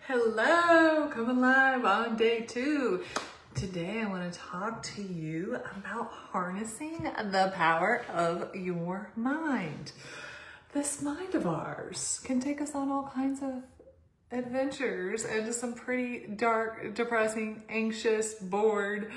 Hello, coming live on day 2. Today I want to talk to you about harnessing the power of your mind. This mind of ours can take us on all kinds of adventures into some pretty dark, depressing, anxious, bored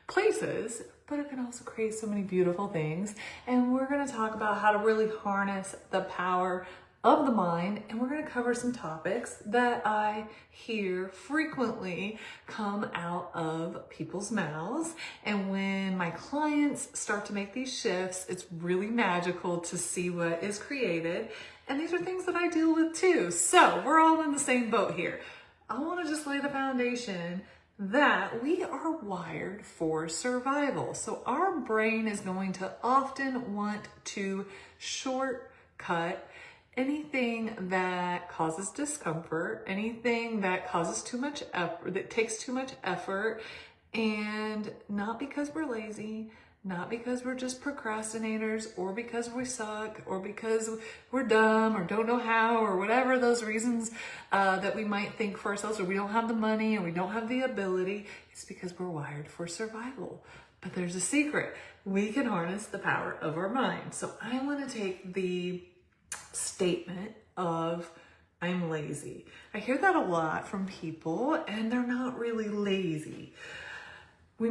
places, but it can also create so many beautiful things. And we're going to talk about how to really harness the power of the mind, and we're going to cover some topics that I hear frequently come out of people's mouths. And when my clients start to make these shifts, it's really magical to see what is created. And these are things that I deal with too. So we're all in the same boat here. I want to just lay the foundation that we are wired for survival. So our brain is going to often want to shortcut anything that causes discomfort, anything that causes too much effort, that takes too much effort, and not because we're lazy, not because we're just procrastinators, or because we suck, or because we're dumb, or don't know how, or whatever those reasons that we might think for ourselves, or we don't have the money, or we don't have the ability. It's because we're wired for survival. But there's a secret. We can harness the power of our mind. So I want to take the statement of I'm lazy. I hear that a lot from people, and they're not really lazy. We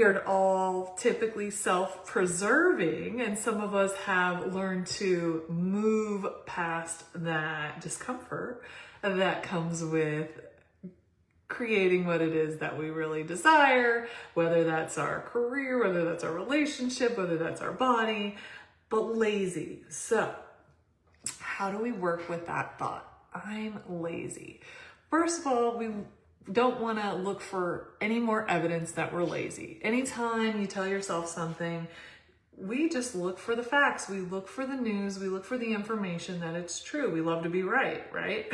are all typically self-preserving, and some of us have learned to move past that discomfort that comes with creating what it is that we really desire, whether that's our career, whether that's our relationship, whether that's our body, but lazy. So how do we work with that thought? I'm lazy. First of all, we don't want to look for any more evidence that we're lazy. Anytime you tell yourself something, we just look for the facts. We look for the news. We look for the information that it's true. We love to be right?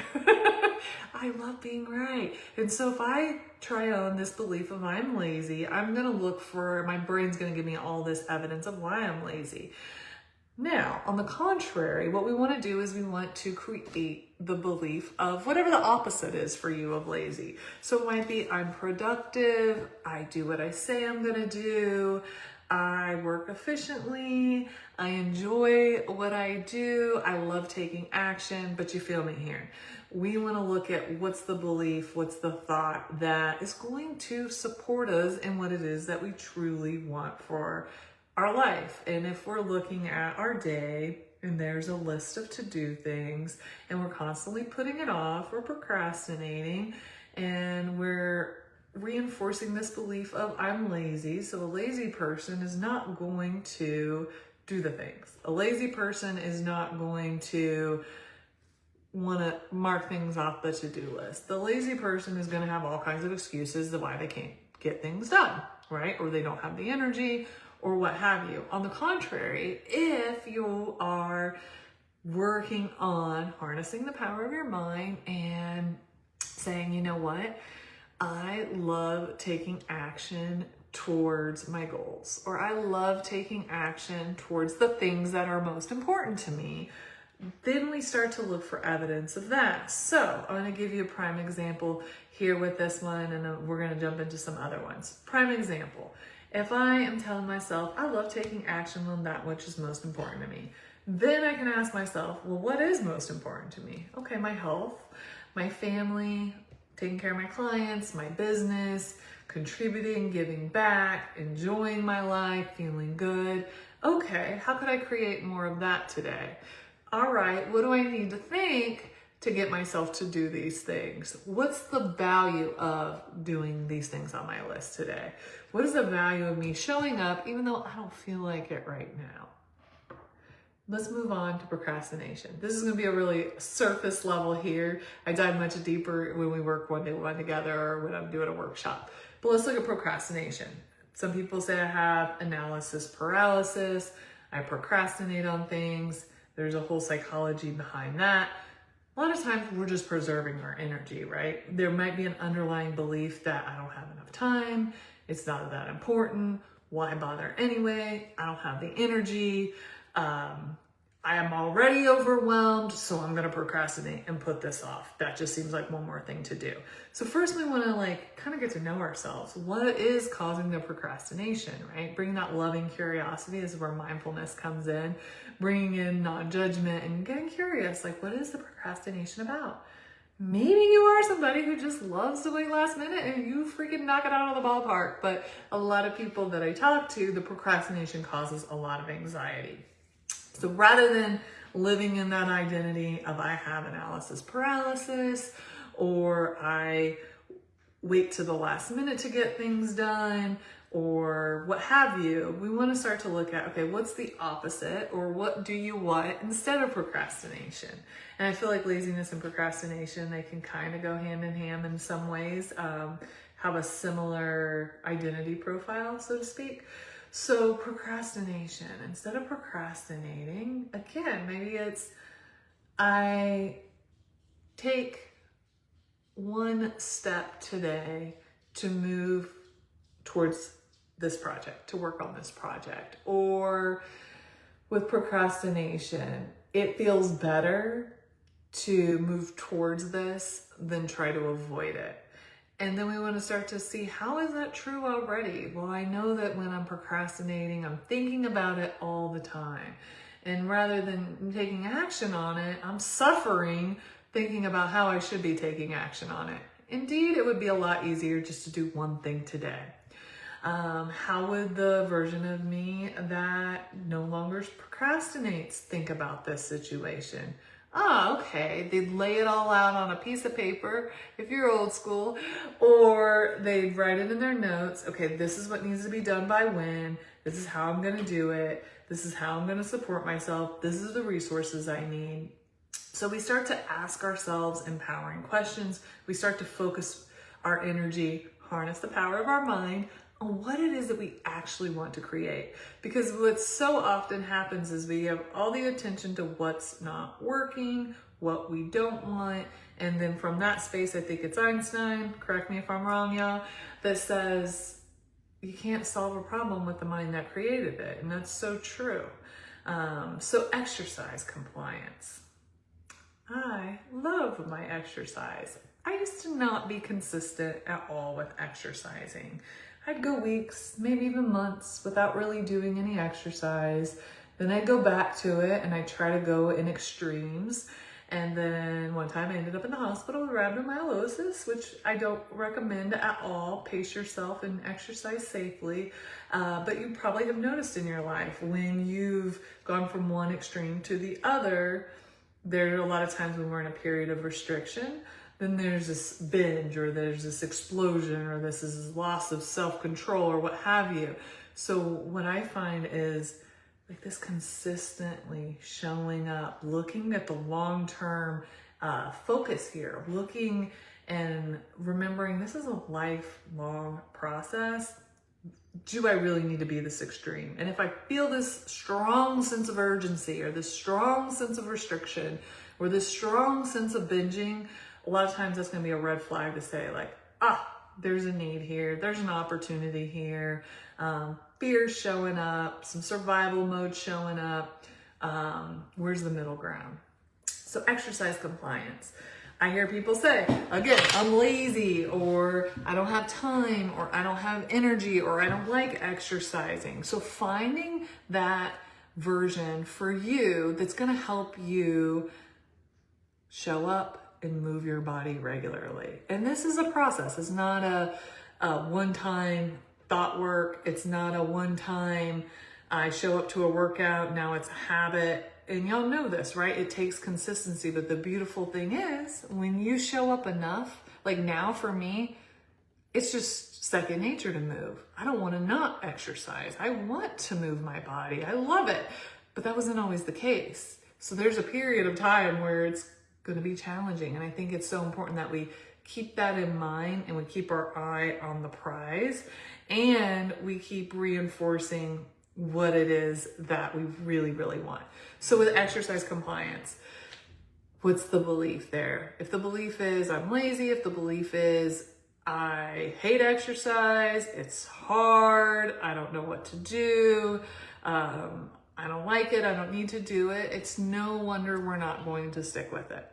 I love being right. And so if I try on this belief of I'm lazy, I'm going to look for, my brain's going to give me all this evidence of why I'm lazy. Now, on the contrary, what we want to do is we want to create the belief of whatever the opposite is for you of lazy. So it might be I'm productive, I do what I say I'm going to do, I work efficiently, I enjoy what I do, I love taking action, but you feel me here. We want to look at what's the belief, what's the thought that is going to support us in what it is that we truly want for our life. And if we're looking at our day and there's a list of to-do things and we're constantly putting it off, we're procrastinating, and we're reinforcing this belief of I'm lazy. So a lazy person is not going to do the things. A lazy person is not going to want to mark things off the to-do list. The lazy person is going to have all kinds of excuses of why they can't get things done, right? Or they don't have the energy, or what have you. On the contrary, if you are working on harnessing the power of your mind and saying, you know what, I love taking action towards my goals, or I love taking action towards the things that are most important to me, then we start to look for evidence of that. So I'm going to give you a prime example here with this one, and then we're going to jump into some other ones. Prime example. If I am telling myself, I love taking action on that which is most important to me, then I can ask myself, well, what is most important to me? Okay, my health, my family, taking care of my clients, my business, contributing, giving back, enjoying my life, feeling good. Okay, how could I create more of that today? All right, what do I need to think to get myself to do these things? What's the value of doing these things on my list today? What is the value of me showing up even though I don't feel like it right now? Let's move on to procrastination. This is going to be a really surface level here. I dive much deeper when we work one-to-one together or when I'm doing a workshop. But let's look at procrastination. Some people say I have analysis paralysis. I procrastinate on things. There's a whole psychology behind that. A lot of times we're just preserving our energy, right? There might be an underlying belief that I don't have enough time. It's not that important. Why bother anyway? I don't have the energy. I am already overwhelmed, so I'm gonna procrastinate and put this off. That just seems like one more thing to do. So first we wanna kind of get to know ourselves. What is causing the procrastination, right? Bringing that loving curiosity is where mindfulness comes in, bringing in non-judgment and getting curious, what is the procrastination about? Maybe you are somebody who just loves to wait last minute and you freaking knock it out of the ballpark. But a lot of people that I talk to, the procrastination causes a lot of anxiety. So rather than living in that identity of I have analysis paralysis, or I wait to the last minute to get things done, or what have you, we want to start to look at, okay, what's the opposite, or what do you want instead of procrastination? And I feel like laziness and procrastination, they can kind of go hand in hand in some ways, have a similar identity profile, so to speak. So procrastination, instead of procrastinating, again, maybe it's I take one step today to move towards this project, to work on this project. Or with procrastination, it feels better to move towards this than try to avoid it. And then we want to start to see, how is that true already? Well, I know that when I'm procrastinating, I'm thinking about it all the time. And rather than taking action on it, I'm suffering thinking about how I should be taking action on it. Indeed, it would be a lot easier just to do one thing today. How would the version of me that no longer procrastinates think about this situation? Okay, they'd lay it all out on a piece of paper, if you're old school, or they'd write it in their notes. Okay, this is what needs to be done by when, this is how I'm gonna do it, this is how I'm gonna support myself, this is the resources I need. So we start to ask ourselves empowering questions. We start to focus our energy, harness the power of our mind on what it is that we actually want to create. Because what so often happens is we have all the attention to what's not working, what we don't want, and then from that space, I think it's Einstein, correct me if I'm wrong, y'all, that says you can't solve a problem with the mind that created it, and that's so true. So exercise compliance. I love my exercise. I used to not be consistent at all with exercising. I'd go weeks, maybe even months without really doing any exercise. Then I'd go back to it and I'd try to go in extremes. And then one time I ended up in the hospital with rhabdomyolysis, which I don't recommend at all. Pace yourself and exercise safely. But you probably have noticed in your life when you've gone from one extreme to the other, there are a lot of times when we're in a period of restriction, then there's this binge, or there's this explosion, or this is loss of self-control, or what have you. So what I find is this consistently showing up, looking at the long-term focus here, looking and remembering this is a lifelong process. Do I really need to be this extreme? And if I feel this strong sense of urgency, or this strong sense of restriction, or this strong sense of binging, a lot of times that's going to be a red flag to say there's a need here. There's an opportunity here. Fear's showing up, some survival mode showing up. Where's the middle ground? So exercise compliance. I hear people say, again, I'm lazy, or I don't have time, or I don't have energy, or I don't like exercising. So finding that version for you that's going to help you show up and move your body regularly. And this is a process. It's not a one-time thought work. It's not a one-time I show up to a workout, now it's a habit. And y'all know this, right? It takes consistency. But the beautiful thing is when you show up enough, like now for me, it's just second nature to move. I don't want to not exercise. I want to move my body. I love it. But that wasn't always the case. So there's a period of time where it's going to be challenging. And I think it's so important that we keep that in mind and we keep our eye on the prize and we keep reinforcing what it is that we really, really want. So with exercise compliance, what's the belief there? If the belief is I'm lazy, if the belief is I hate exercise, it's hard, I don't know what to do, I don't like it, I don't need to do it, it's no wonder we're not going to stick with it.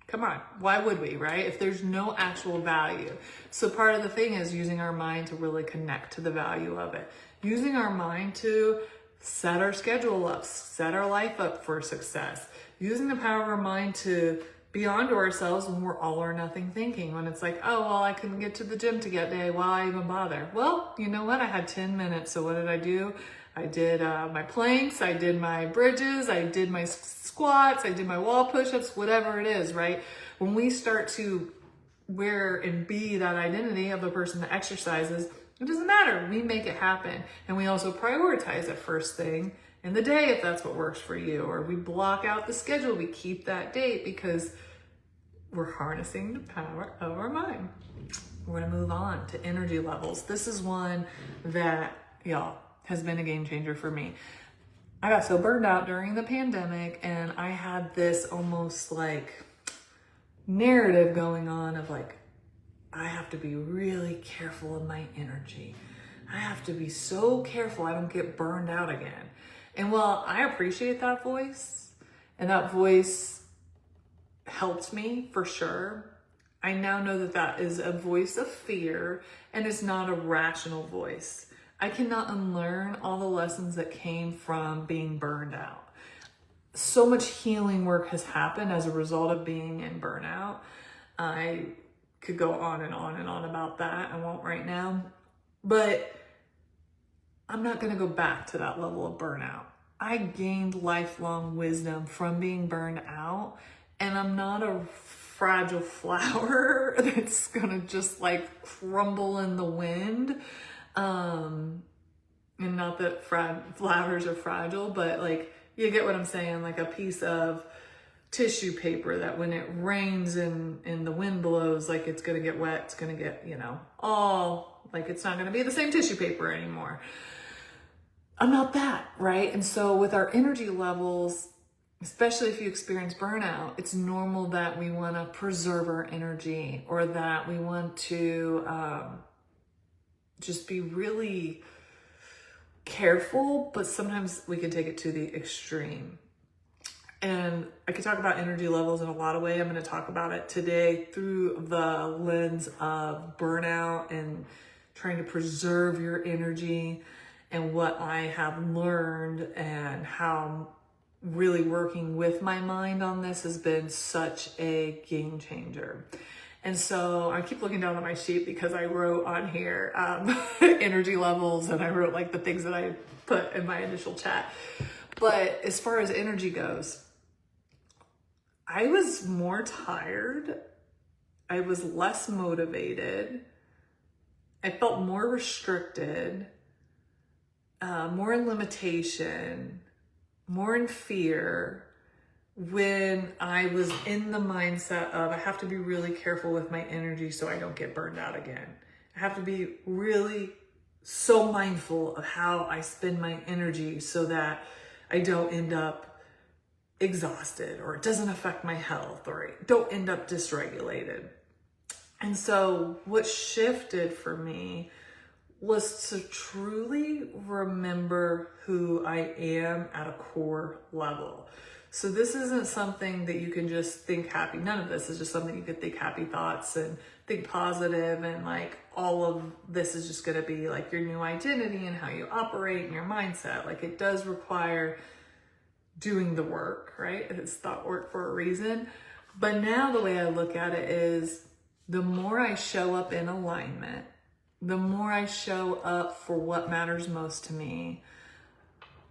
Come on, why would we, right? If there's no actual value. So part of the thing is using our mind to really connect to the value of it. Using our mind to set our schedule up, set our life up for success. Using the power of our mind to be onto ourselves when we're all or nothing thinking. When it's like, oh, well, I couldn't get to the gym today, why even bother? Well, you know what? I had 10 minutes, so what did I do? I did my planks, I did my bridges, I did my squats, I did my wall push-ups, whatever it is, right? When we start to wear and be that identity of the person that exercises, it doesn't matter. We make it happen. And we also prioritize it first thing in the day if that's what works for you. Or we block out the schedule. We keep that date because we're harnessing the power of our mind. We're going to move on to energy levels. This is one that, y'all, has been a game changer for me. I got so burned out during the pandemic, and I had this almost like narrative going on of like, I have to be really careful of my energy. I have to be so careful I don't get burned out again. And while I appreciate that voice, and that voice helped me for sure, I now know that that is a voice of fear and it's not a rational voice. I cannot unlearn all the lessons that came from being burned out. So much healing work has happened as a result of being in burnout. I could go on and on and on about that. I won't right now, but I'm not going to go back to that level of burnout. I gained lifelong wisdom from being burned out, and I'm not a fragile flower that's going to just like crumble in the wind. And not that flowers are fragile, but like, you get what I'm saying? Like a piece of tissue paper that when it rains and the wind blows, like it's going to get wet. It's going to get, all like, it's not going to be the same tissue paper anymore. I'm not that, right? And so with our energy levels, especially if you experience burnout, it's normal that we want to preserve our energy, or that we want to, just be really careful, but sometimes we can take it to the extreme. And I could talk about energy levels in a lot of ways. I'm going to talk about it today through the lens of burnout and trying to preserve your energy, and what I have learned, and how really working with my mind on this has been such a game changer. And so I keep looking down at my sheet because I wrote on here energy levels, and I wrote like the things that I put in my initial chat. But as far as energy goes, I was more tired. I was less motivated. I felt more restricted, more in limitation, more in fear, when I was in the mindset of I have to be really careful with my energy so I don't get burned out again. I have to be really so mindful of how I spend my energy so that I don't end up exhausted, or it doesn't affect my health, or I don't end up dysregulated. And so what shifted for me was to truly remember who I am at a core level. So this isn't something that you can just think happy. None of this is just something you could think happy thoughts and think positive, and like all of this is just going to be like your new identity and how you operate and your mindset. Like, it does require doing the work, right? It's thought work for a reason. But now the way I look at it is, the more I show up in alignment, the more I show up for what matters most to me,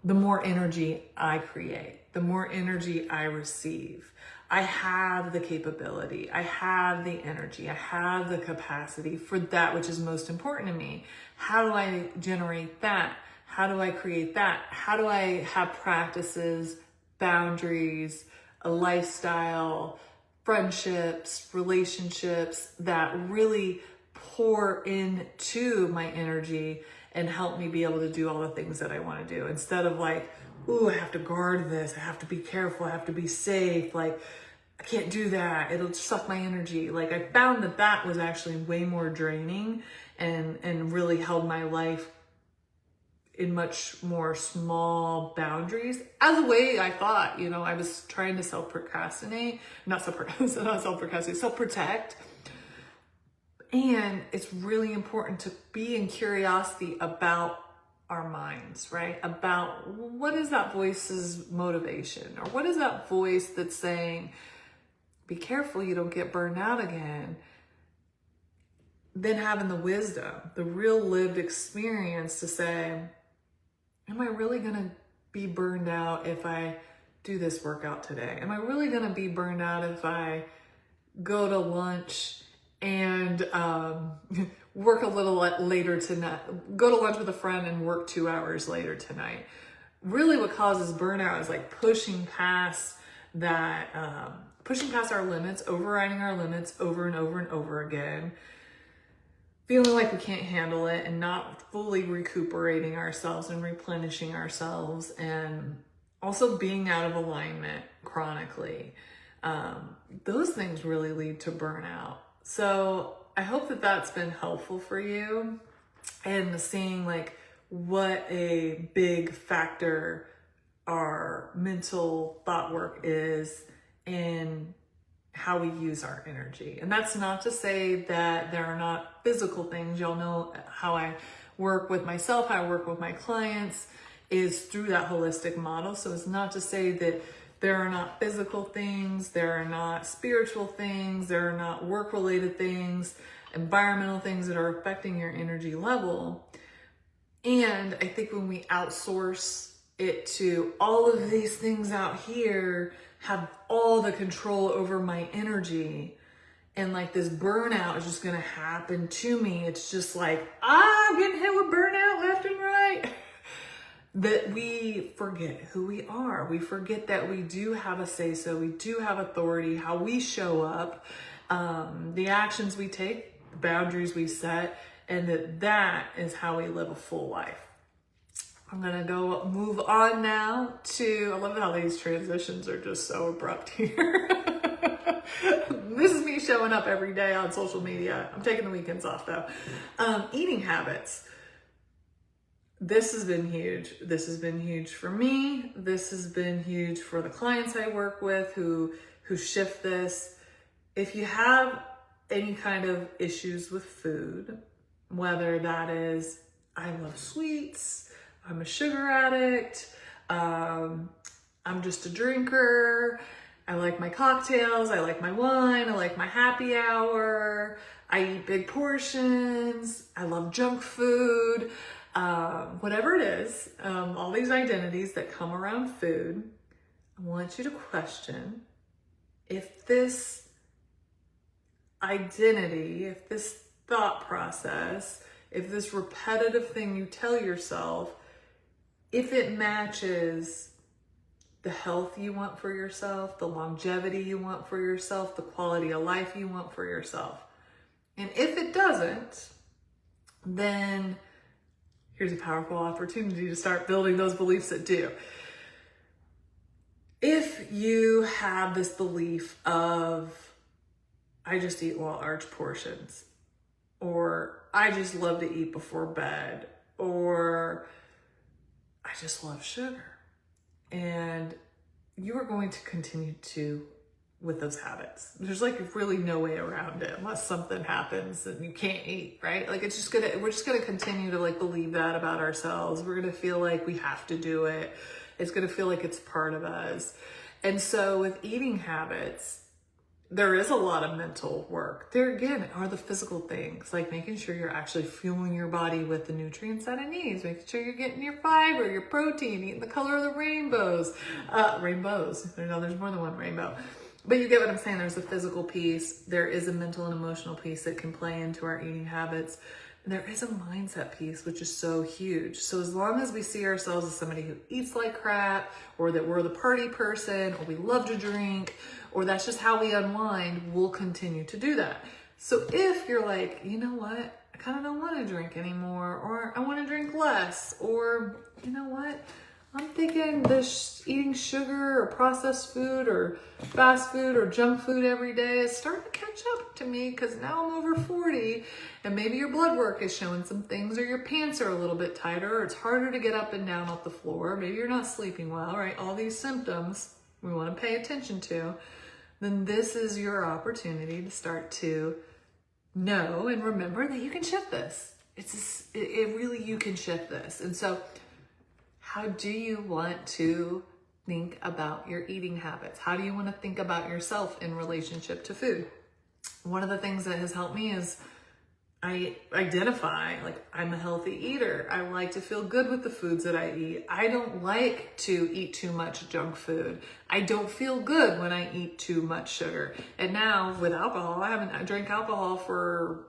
the more energy I create, the more energy I receive. I have the capability, I have the energy, I have the capacity for that which is most important to me. How do I generate that? How do I create that? How do I have practices, boundaries, a lifestyle, friendships, relationships that really pour into my energy and help me be able to do all the things that I want to do, instead of like, ooh, I have to guard this, I have to be careful, I have to be safe, like I can't do that, it'll suck my energy. Like, I found that that was actually way more draining and really held my life in much more small boundaries as a way I thought, I was trying to self-procrastinate, not self-procrastinate, self-protect. And it's really important to be in curiosity about our minds, right? About what is that voice's motivation, or what is that voice that's saying, be careful you don't get burned out again. Then having the wisdom, the real lived experience to say, am I really going to be burned out if I do this workout today? Am I really going to be burned out if I go to lunch and work a little later tonight, go to lunch with a friend and work 2 hours later tonight? Really what causes burnout is like pushing past that, pushing past our limits, overriding our limits over and over and over again, feeling like we can't handle it and not fully recuperating ourselves and replenishing ourselves, and also being out of alignment chronically. Those things really lead to burnout. So I hope that that's been helpful for you, and seeing like what a big factor our mental thought work is in how we use our energy. And that's not to say that there are not physical things. Y'all know how I work with myself, how I work with my clients is through that holistic model. So it's not to say that there are not physical things, there are not spiritual things, there are not work-related things, environmental things that are affecting your energy level. And I think when we outsource it to all of these things out here have all the control over my energy, and like this burnout is just gonna happen to me. It's just like, I'm getting hit with burnout left and right. That we forget who we are. We forget that we do have a say-so, we do have authority, how we show up, the actions we take, the boundaries we set, and that is how we live a full life. I'm gonna go move on now to, I love how these transitions are just so abrupt here. This is me showing up every day on social media. I'm taking the weekends off though. Eating habits. This has been huge. This has been huge for me. This has been huge for the clients I work with who shift this. If you have any kind of issues with food, whether that is, I love sweets, I'm a sugar addict, I'm just a drinker, I like my cocktails, I like my wine, I like my happy hour, I eat big portions, I love junk food, whatever it is, all these identities that come around food, I want you to question if this identity, if this thought process, if this repetitive thing you tell yourself, if it matches the health you want for yourself, the longevity you want for yourself, the quality of life you want for yourself. And if it doesn't, then here's a powerful opportunity to start building those beliefs that do. If you have this belief of, I just eat large portions, or I just love to eat before bed, or I just love sugar, and you are going to continue to with those habits. There's like really no way around it unless something happens and you can't eat, right? Like we're just gonna continue to like believe that about ourselves. We're gonna feel like we have to do it. It's gonna feel like it's part of us. And so with eating habits, there is a lot of mental work. There again are the physical things, like making sure you're actually fueling your body with the nutrients that it needs, making sure you're getting your fiber, your protein, eating the color of the rainbows. There's more than one rainbow. But you get what I'm saying. There's the physical piece. There is a mental and emotional piece that can play into our eating habits. And there is a mindset piece, which is so huge. So as long as we see ourselves as somebody who eats like crap, or that we're the party person, or we love to drink, or that's just how we unwind, we'll continue to do that. So if you're like, you know what, I kind of don't want to drink anymore, or I want to drink less, or you know what, I'm thinking this eating sugar or processed food or fast food or junk food every day is starting to catch up to me because now I'm over 40 and maybe your blood work is showing some things, or your pants are a little bit tighter, or it's harder to get up and down off the floor. Maybe you're not sleeping well, right? All these symptoms we want to pay attention to. Then this is your opportunity to start to know and remember that you can shift this. It really, you can shift this. And so how do you want to think about your eating habits? How do you want to think about yourself in relationship to food? One of the things that has helped me is I identify, like, I'm a healthy eater. I like to feel good with the foods that I eat. I don't like to eat too much junk food. I don't feel good when I eat too much sugar. And now with alcohol, I drank alcohol for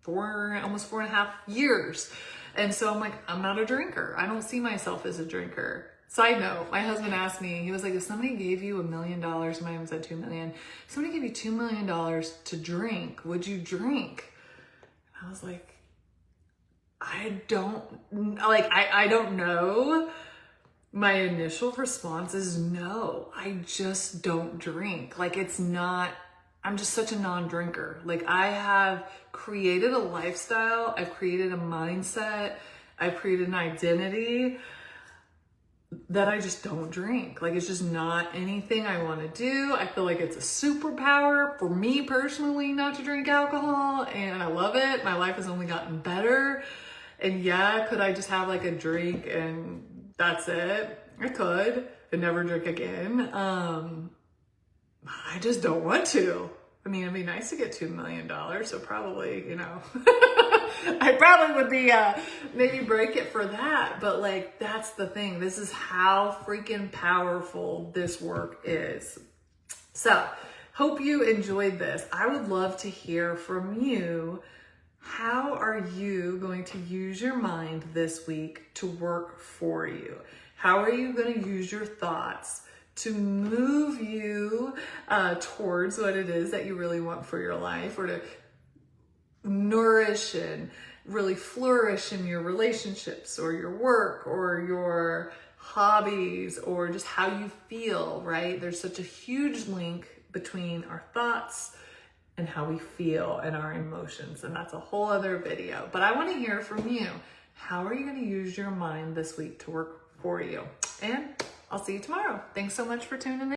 almost 4.5 years. And so I'm like, I'm not a drinker. I don't see myself as a drinker. Side note, my husband asked me, he was like, if somebody gave you $1 million, my husband said 2 million, if somebody gave you $2 million to drink, would you drink? I was like, I don't know. My initial response is no, I just don't drink. Like, it's not, I'm just such a non-drinker. Like, I have created a lifestyle, I've created a mindset, I've created an identity that I just don't drink. Like, it's just not anything I want to do. I feel like it's a superpower for me personally not to drink alcohol, and I love it. My life has only gotten better. And yeah, could I just have like a drink and that's it? I could and never drink again. I just don't want to. I mean, it'd be nice to get $2 million, so probably, you know, I probably would be, maybe break it for that. But like, that's the thing. This is how freaking powerful this work is. So, hope you enjoyed this. I would love to hear from you. How are you going to use your mind this week to work for you? How are you going to use your thoughts to move you towards what it is that you really want for your life, or to nourish and really flourish in your relationships or your work or your hobbies or just how you feel, right? There's such a huge link between our thoughts and how we feel and our emotions. And that's a whole other video. But I want to hear from you. How are you going to use your mind this week to work for you? And I'll see you tomorrow. Thanks so much for tuning in.